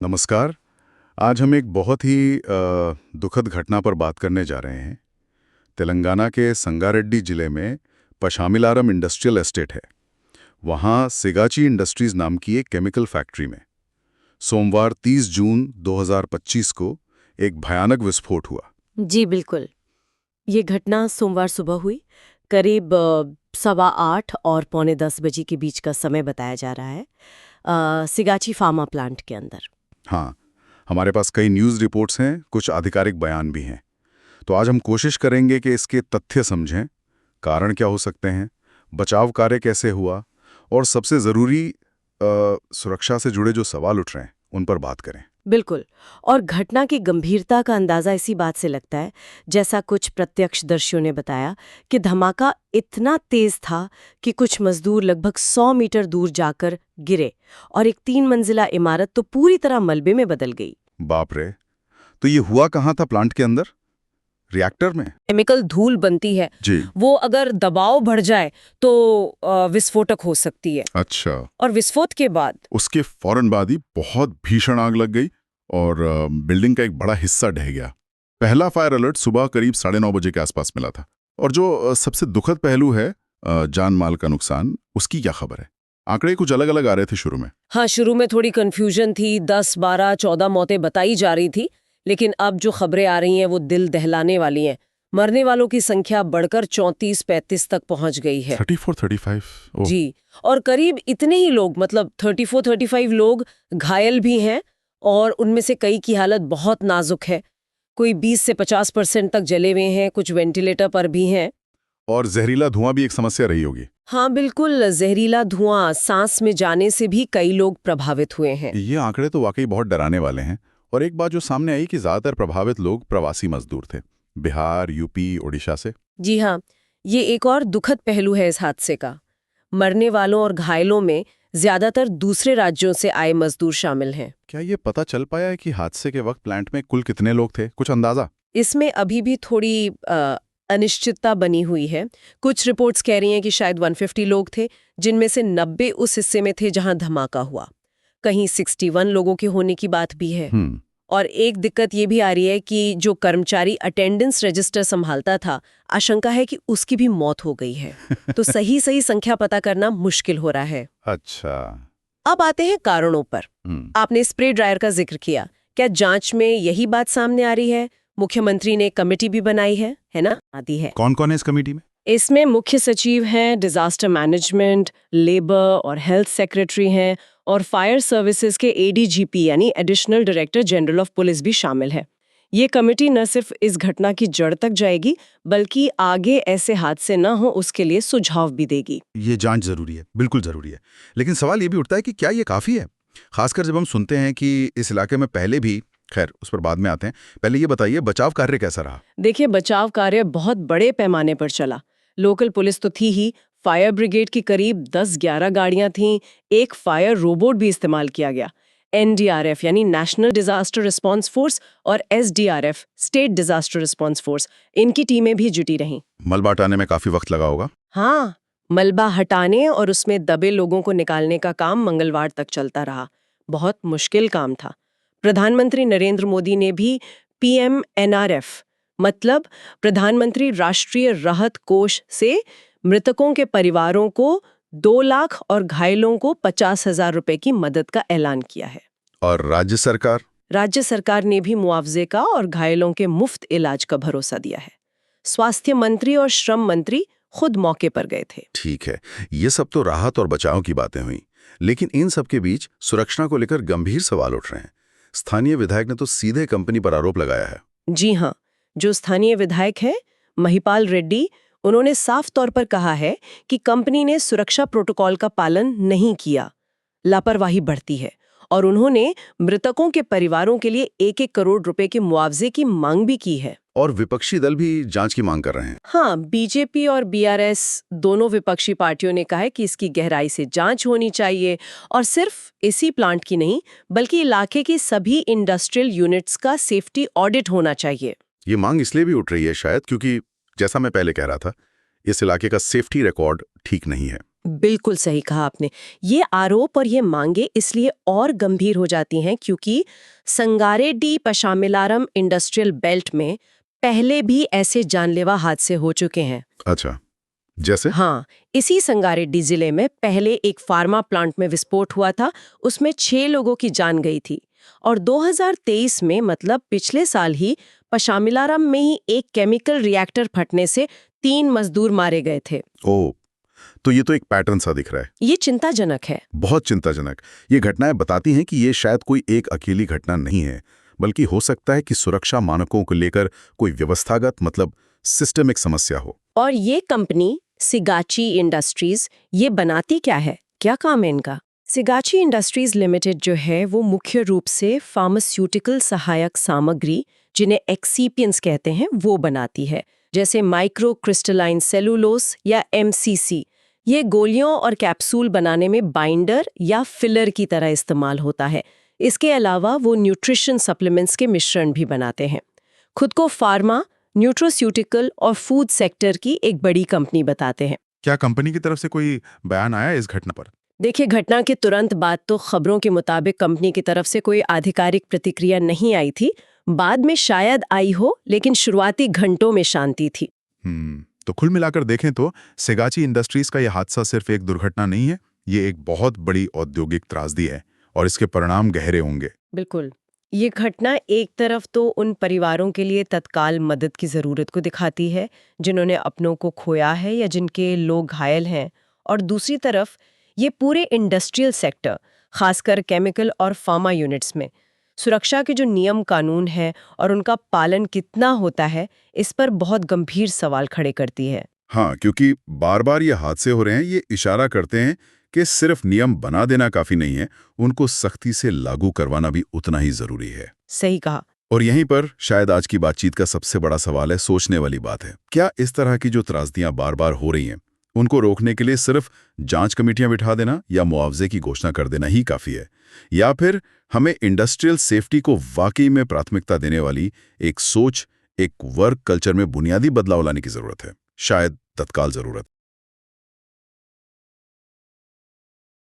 नमस्कार। आज हम एक बहुत ही दुखद घटना पर बात करने जा रहे हैं। तेलंगाना के संगारेड्डी जिले में पशामिलारम इंडस्ट्रियल एस्टेट है। वहाँ सिगाची इंडस्ट्रीज नाम की एक केमिकल फैक्ट्री में सोमवार 30 जून 2025 को एक भयानक विस्फोट हुआ। जी बिल्कुल। ये घटना सोमवार सुबह हुई। करीब 8:15 और 9:45 के बीच का समय बताया जा रहा है, सिगाची फार्मा प्लांट के अंदर। हाँ, हमारे पास कई न्यूज़ रिपोर्ट्स हैं, कुछ आधिकारिक बयान भी हैं। तो आज हम कोशिश करेंगे कि इसके तथ्य समझें, कारण क्या हो सकते हैं, बचाव कार्य कैसे हुआ और सबसे ज़रूरी सुरक्षा से जुड़े जो सवाल उठ रहे हैं उन पर बात करें। बिल्कुल। और घटना की गंभीरता का अंदाजा इसी बात से लगता है, जैसा कुछ प्रत्यक्षदर्शियों ने बताया कि धमाका इतना तेज था कि कुछ मजदूर लगभग 100 मीटर दूर जाकर गिरे और एक 3 मंजिला इमारत तो पूरी तरह मलबे में बदल गई। बाप रे! तो ये हुआ कहाँ था प्लांट के अंदर? रिएक्टर में? केमिकल धूल बनती है, जी। वो अगर दबाव बढ़ जाए तो विस्फोटक हो सकती है। अच्छा। और विस्फोट के बाद उसके फौरन बाद ही बहुत भीषण आग लग गई और बिल्डिंग का एक बड़ा हिस्सा ढह गया। पहला फायर अलर्ट सुबह करीब 9:30 बजे के आसपास मिला था। और जो सबसे दुखद पहलू है जान माल का नुकसान, उसकी क्या खबर है? आंकड़े कुछ अलग अलग आ रहे थे शुरू में। हाँ, शुरू में थोड़ी कंफ्यूजन थी, 10, 12, 14 मौतें बताई जा रही थी, लेकिन अब जो खबरें आ रही हैं वो दिल दहलाने वाली हैं। मरने वालों की संख्या बढ़कर 34-35 तक पहुंच गई है। 34, 35? जी, और करीब इतने ही लोग, मतलब 34-35 लोग घायल भी हैं और उनमें से कई की हालत बहुत नाजुक है। कोई 20 से 50% तक जले हुए हैं, कुछ वेंटिलेटर पर भी हैं। और जहरीला धुआं भी एक समस्या रही होगी। हाँ बिल्कुल, जहरीला धुआं सांस में जाने से भी कई लोग प्रभावित हुए हैं। ये आंकड़े तो वाकई बहुत डराने वाले हैं। और एक बात जो सामने आई कि ज्यादातर प्रभावित लोग प्रवासी मजदूर थे, बिहार, यूपी, ओडिशा से। जी हाँ, ये एक और दुखद पहलू है इस हादसे का। मरने वालों और घायलों में ज्यादातर दूसरे राज्यों से आए मजदूर शामिल हैं। क्या ये पता चल पाया है कि हादसे के वक्त प्लांट में कुल कितने लोग थे? कुछ अंदाजा? इसमें अभी भी थोड़ी अनिश्चितता बनी हुई है। कुछ रिपोर्ट्स कह रही हैं कि शायद 150 लोग थे, जिनमें से 90 उस हिस्से में थे जहां धमाका हुआ। कहीं 61 लोगों के होने की बात भी है। और एक दिक्कत ये भी आ रही है कि जो कर्मचारी अटेंडेंस रजिस्टर संभालता था, आशंका है कि उसकी भी मौत हो गई है। तो सही संख्या पता करना मुश्किल हो रहा है। अच्छा। अब आते हैं कारणों पर। आपने स्प्रे ड्रायर का जिक्र किया, क्या जांच में यही बात सामने आ रही है? मुख्यमंत्री ने कमेटी भी बनाई है ना? आदि है। कौन कौन है इस कमेटी में? इसमें मुख्य सचिव हैं, डिजास्टर मैनेजमेंट, लेबर और हेल्थ सेक्रेटरी हैं, और फायर सर्विसेज के एडीजीपी यानी additional director general of police भी शामिल है। ये कमेटी न सिर्फ इस घटना की जड़ तक जाएगी, बल्कि आगे ऐसे हादसे न हो उसके लिए सुझाव भी देगी। ये जांच जरूरी है, बिल्कुल जरूरी है। लेकिन सवाल ये भी उठता है कि क्या ये काफी है, खासकर जब हम सुनते हैं कि इस इलाके में पहले भी, खैर उस पर बाद में आते हैं। पहले ये बताइए बचाव कार्य कैसा रहा? देखिए, बचाव कार्य बहुत बड़े पैमाने पर चला। लोकल पुलिस तो थी ही, फायर ब्रिगेड की करीब 10-11 गाड़ियां थीं, एक फायर रोबोट भी इस्तेमाल किया गया। एनडीआरएफ यानी नेशनल डिजास्टर रिस्पांस फोर्स और SDRF state disaster response force, इनकी टीमें भी जुटी रहीं। मलबा हटाने में काफी वक्त लगा होगा। हाँ, मलबा हटाने और उसमें दबे लोगों को निकालने का काम मंगलवार तक चलता रहा। बहुत मुश्किल काम था। प्रधानमंत्री नरेंद्र मोदी ने भी पीएमएनआरएफ, मतलब प्रधानमंत्री राष्ट्रीय राहत कोष से मृतकों के परिवारों को 2 लाख और घायलों को 50,000 रुपए की मदद का ऐलान किया है। और राज्य सरकार? राज्य सरकार ने भी मुआवजे का और घायलों के मुफ्त इलाज का भरोसा दिया है। स्वास्थ्य मंत्री और श्रम मंत्री खुद मौके पर गए थे। ठीक है, ये सब तो राहत और बचाव की बातें हुई, लेकिन इन सब के बीच सुरक्षा को लेकर गंभीर सवाल उठ रहे हैं। स्थानीय विधायक ने तो सीधे कंपनी पर आरोप लगाया है। जी हाँ, जो स्थानीय विधायक है महिपाल रेड्डी, उन्होंने साफ तौर पर कहा है कि कंपनी ने सुरक्षा प्रोटोकॉल का पालन नहीं किया, लापरवाही बढ़ती है, और उन्होंने मृतकों के परिवारों के लिए 1-1 करोड़ रुपए के मुआवजे की मांग भी की है। और विपक्षी दल भी जांच की मांग कर रहे हैं। हाँ, बीजेपी और बीआरएस दोनों विपक्षी पार्टियों ने कहा है कि इसकी गहराई से जांच होनी चाहिए, और सिर्फ इसी प्लांट की नहीं, बल्कि इलाके की सभी इंडस्ट्रियल यूनिट्स का सेफ्टी ऑडिट होना चाहिए। ये मांग इसलिए भी उठ रही है शायद क्योंकि, जैसा मैं पहले कह रहा था, इस इलाके का सेफ्टी रिकॉर्ड ठीक नहीं है। बिल्कुल सही कहा आपने। ये आरोप और ये मांगे इसलिए और गंभीर हो जाती हैं क्योंकि संगारेड्डी पशामिलारम इंडस्ट्रियल बेल्ट में पहले भी ऐसे जानलेवा हादसे हो चुके हैं। अच्छा, जैसे? हाँ, इसी संगारेड्डी जिले में पहले एक फार्मा प्लांट में विस्फोट हुआ था, उसमें 6 लोगों की जान गई थी। और 2023 में मतलब पिछले साल ही पशामिलारम में ही एक केमिकल रिएक्टर फटने से 3 मजदूर मारे गए थे। ओह, तो ये तो एक पैटर्न सा दिख रहा है। ये चिंताजनक है। बहुत चिंताजनक। ये घटनाएं बताती हैं कि ये शायद कोई एक अकेली घटना नहीं है, बल्कि हो सकता है कि सुरक्षा मानकों को लेकर कोई व्यवस्थागत मतलब सिस्टमिक समस्या हो। और ये कंपनी सिगाची इंडस्ट्रीज ये बनाती क्या है, क्या काम है इनका? सिगाची इंडस्ट्रीज लिमिटेड जो है वो मुख्य रूप से फार्मास्यूटिकल सहायक सामग्री जिन्हें एक्सीपियंट्स कहते हैं वो बनाती है, जैसे माइक्रो क्रिस्टलाइन सेलुलोस या MCC। ये गोलियों और कैप्सूल बनाने में बाइंडर या फिलर की तरह इस्तेमाल होता है। इसके अलावा वो न्यूट्रिशन सप्लीमेंट्स के मिश्रण भी बनाते हैं। खुद को फार्मा, न्यूट्रोस्यूटिकल और फूड सेक्टर की एक बड़ी कंपनी बताते हैं। क्या कंपनी की तरफ से कोई बयान आया इस घटना पर? देखिए, घटना के तुरंत बाद तो खबरों के मुताबिक कंपनी की तरफ से कोई आधिकारिक प्रतिक्रिया नहीं आई थी। बाद में शायद आई हो, लेकिन शुरुआती घंटों में शांति थी। तो कुल मिलाकर देखें तो सिगाची इंडस्ट्रीज का यह हादसा सिर्फ एक दुर्घटना नहीं है, ये एक बहुत बड़ी औद्योगिक त्रासदी है और इसके परिणाम गहरे होंगे। बिल्कुल। ये घटना एक तरफ तो उन परिवारों के लिए तत्काल मदद की ज़रूरत को दिखाती है जिन्होंने अपनों को खोया है या जिनके लोग घायल हैं, और दूसरी तरफ ये पूरे इंडस्ट्रियल सेक्टर, खासकर केमिकल और फार्मा यूनिट्स में सुरक्षा के जो नियम कानून हैं और उनका पालन कितना होता है, इस पर बहुत गंभीर सवाल खड़े करती है। हाँ, क्योंकि बार बार ये हादसे हो रहे हैं, ये इशारा करते हैं कि सिर्फ नियम बना देना काफी नहीं है, उनको सख्ती से लागू करवाना भी उतना ही जरूरी है। सही कहा। और यहीं पर शायद आज की बातचीत का सबसे बड़ा सवाल है, सोचने वाली बात है, क्या इस तरह की जो त्रासदियां बार बार हो रही हैं, उनको रोकने के लिए सिर्फ जांच कमेटियां बिठा देना या मुआवजे की घोषणा कर देना ही काफी है, या फिर हमें इंडस्ट्रियल सेफ्टी को वाकई में प्राथमिकता देने वाली एक सोच, एक वर्क कल्चर में बुनियादी बदलाव लाने की जरूरत है? शायद तत्काल जरूरत।